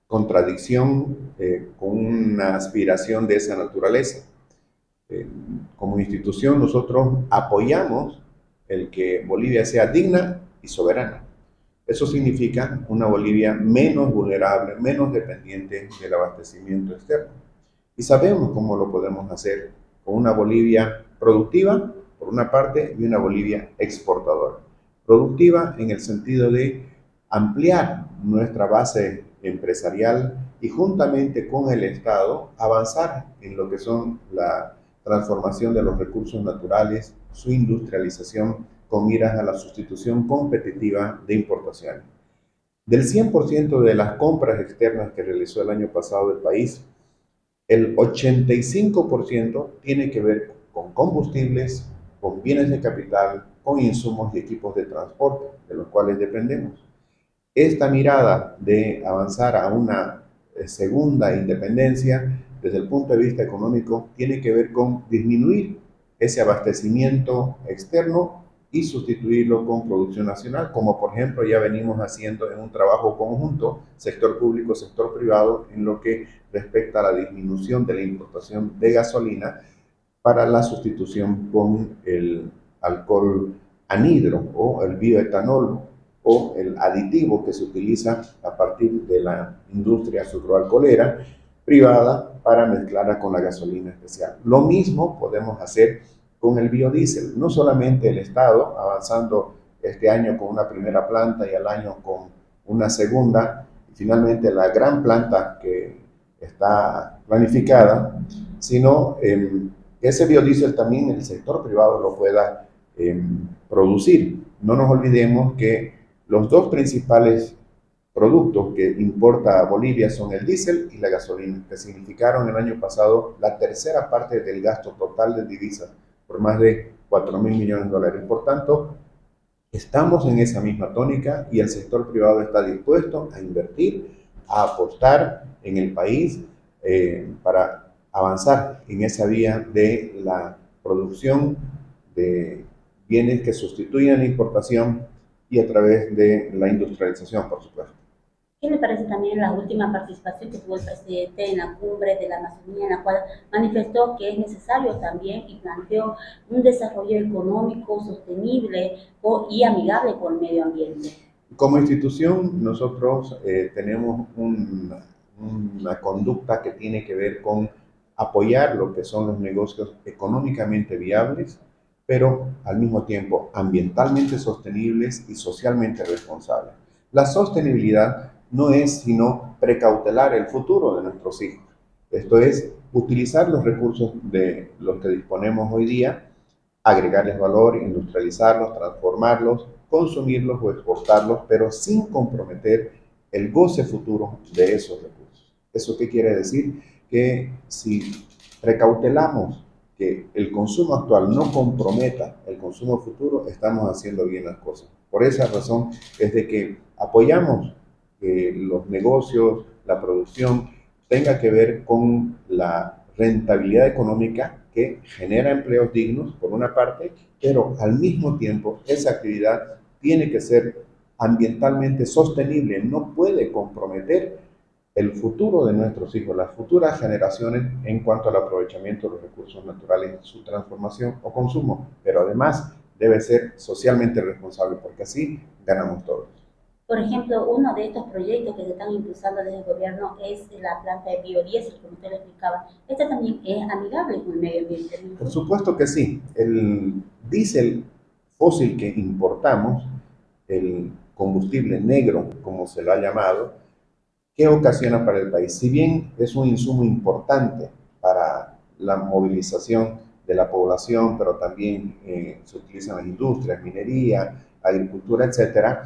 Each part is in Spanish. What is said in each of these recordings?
contradicción con una aspiración de esa naturaleza. Como institución nosotros apoyamos el que Bolivia sea digna y soberana. Eso significa una Bolivia menos vulnerable, menos dependiente del abastecimiento externo. Y sabemos cómo lo podemos hacer con una Bolivia productiva, por una parte, y una Bolivia exportadora. Productiva en el sentido de ampliar nuestra base empresarial y juntamente con el Estado avanzar en lo que son la transformación de los recursos naturales, su industrialización con miras a la sustitución competitiva de importaciones. Del 100% de las compras externas que realizó el año pasado el país, el 85% tiene que ver con combustibles, con bienes de capital, con insumos y equipos de transporte, de los cuales dependemos. Esta mirada de avanzar a una segunda independencia desde el punto de vista económico tiene que ver con disminuir ese abastecimiento externo y sustituirlo con producción nacional, como por ejemplo ya venimos haciendo en un trabajo conjunto, sector público, sector privado, en lo que respecta a la disminución de la importación de gasolina para la sustitución con el alcohol anhidro o el bioetanol o el aditivo que se utiliza a partir de la industria sucroalcoholera privada para mezclarla con la gasolina especial. Lo mismo podemos hacer con el biodiesel. No solamente el Estado avanzando este año con una primera planta y al año con una segunda, y finalmente la gran planta que está planificada, sino ese biodiesel también el sector privado lo pueda producir. No nos olvidemos que los dos principales productos que importa Bolivia son el diésel y la gasolina, que significaron el año pasado la tercera parte del gasto total de divisas, por más de 4.000 millones de dólares. Por tanto, estamos en esa misma tónica y el sector privado está dispuesto a invertir, a apostar en el país para avanzar en esa vía de la producción de bienes que sustituyan la importación y a través de la industrialización, por supuesto. ¿Qué le parece también la última participación que tuvo el presidente en la cumbre de la Amazonía, en la cual manifestó que es necesario también y planteó un desarrollo económico sostenible y amigable con el medio ambiente? Como institución, nosotros tenemos una conducta que tiene que ver con apoyar lo que son los negocios económicamente viables, pero al mismo tiempo ambientalmente sostenibles y socialmente responsables. La sostenibilidad no es sino precautelar el futuro de nuestros hijos. Esto es utilizar los recursos de los que disponemos hoy día, agregarles valor, industrializarlos, transformarlos, consumirlos o exportarlos, pero sin comprometer el goce futuro de esos recursos. ¿Eso qué quiere decir? Que si precautelamos que el consumo actual no comprometa el consumo futuro, estamos haciendo bien las cosas. Por esa razón es de que apoyamos que los negocios, la producción, tenga que ver con la rentabilidad económica que genera empleos dignos, por una parte, pero al mismo tiempo esa actividad tiene que ser ambientalmente sostenible, no puede comprometer el futuro de nuestros hijos, las futuras generaciones en cuanto al aprovechamiento de los recursos naturales, su transformación o consumo, pero además debe ser socialmente responsable porque así ganamos todos. Por ejemplo, uno de estos proyectos que se están impulsando desde el gobierno es la planta de biodiesel, como usted lo explicaba. Esta también es amigable con el medio ambiente, ¿no? Por supuesto que sí. El diésel fósil que importamos, el combustible negro, como se lo ha llamado, ¿qué ocasiona para el país? Si bien es un insumo importante para la movilización de la población, pero también se utiliza en las industrias, minería, agricultura, etcétera,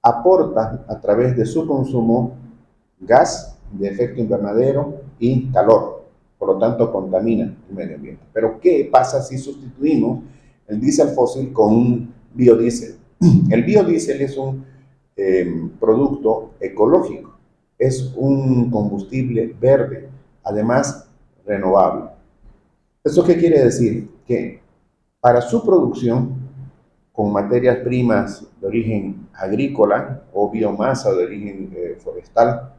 aporta a través de su consumo gas de efecto invernadero y calor, por lo tanto contamina el medio ambiente. Pero ¿qué pasa si sustituimos el diésel fósil con un biodiesel? El biodiesel es un producto ecológico, es un combustible verde, además renovable. ¿Eso qué quiere decir? Que para su producción con materias primas de origen agrícola o biomasa de origen forestal.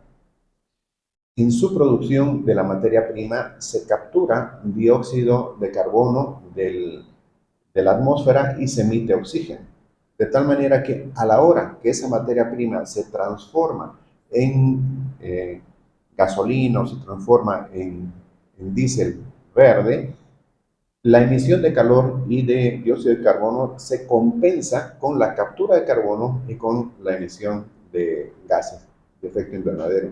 En su producción de la materia prima se captura dióxido de carbono de la atmósfera y se emite oxígeno. De tal manera que a la hora que esa materia prima se transforma en gasolina o se transforma en diésel verde, la emisión de calor y de dióxido de carbono se compensa con la captura de carbono y con la emisión de gases de efecto invernadero.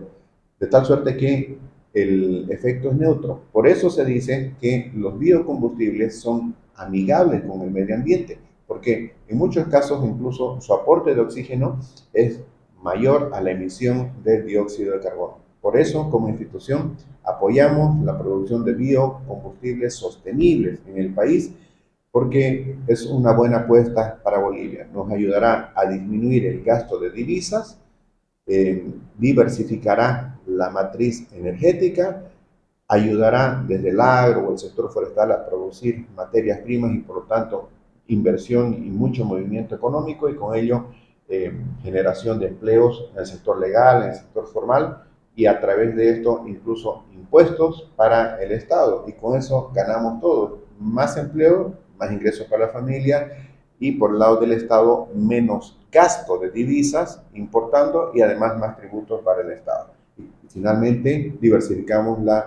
De tal suerte que el efecto es neutro. Por eso se dice que los biocombustibles son amigables con el medio ambiente, porque en muchos casos incluso su aporte de oxígeno es mayor a la emisión de dióxido de carbono. Por eso, como institución, apoyamos la producción de biocombustibles sostenibles en el país, porque es una buena apuesta para Bolivia. Nos ayudará a disminuir el gasto de divisas, diversificará la matriz energética, ayudará desde el agro o el sector forestal a producir materias primas y por lo tanto inversión y mucho movimiento económico y con ello generación de empleos en el sector legal, en el sector formal y a través de esto incluso impuestos para el Estado y con eso ganamos todos, más empleo, más ingresos para la familia y por el lado del Estado menos gasto de divisas importando y además más tributos para el Estado. Y finalmente diversificamos la